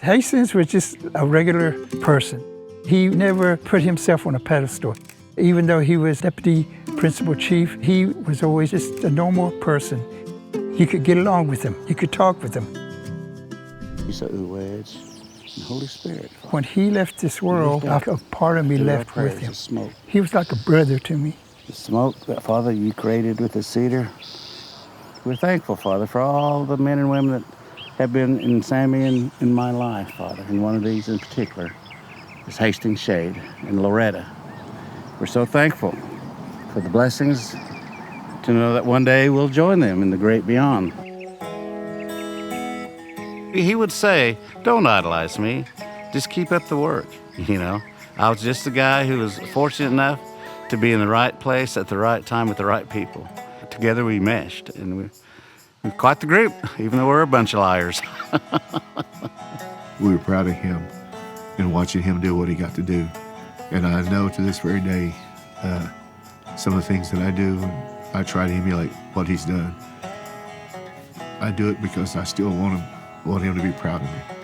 Hastings was just a regular person. He never put himself on a pedestal. Even though he was deputy principal chief, he was always just a normal person. You could get along with him. You could talk with him. He's the wedge and Holy Spirit. When he left this world, a part of me left with him. He was like a brother to me. The smoke that, Father, you created with the cedar. We're thankful, Father, for all the men and women that have been in Sammy and in my life, Father. And one of these in particular is Hastings Shade and Loretta. We're so thankful for the blessings to know that one day we'll join them in the great beyond. He would say, don't idolize me, just keep up the work, you know. I was just a guy who was fortunate enough to be in the right place at the right time with the right people. Together we meshed, and we're quite the group, even though we're a bunch of liars. We were proud of him and watching him do what he got to do. And I know to this very day, some of the things that I do, I try to emulate what he's done. I do it because I still want him to be proud of me.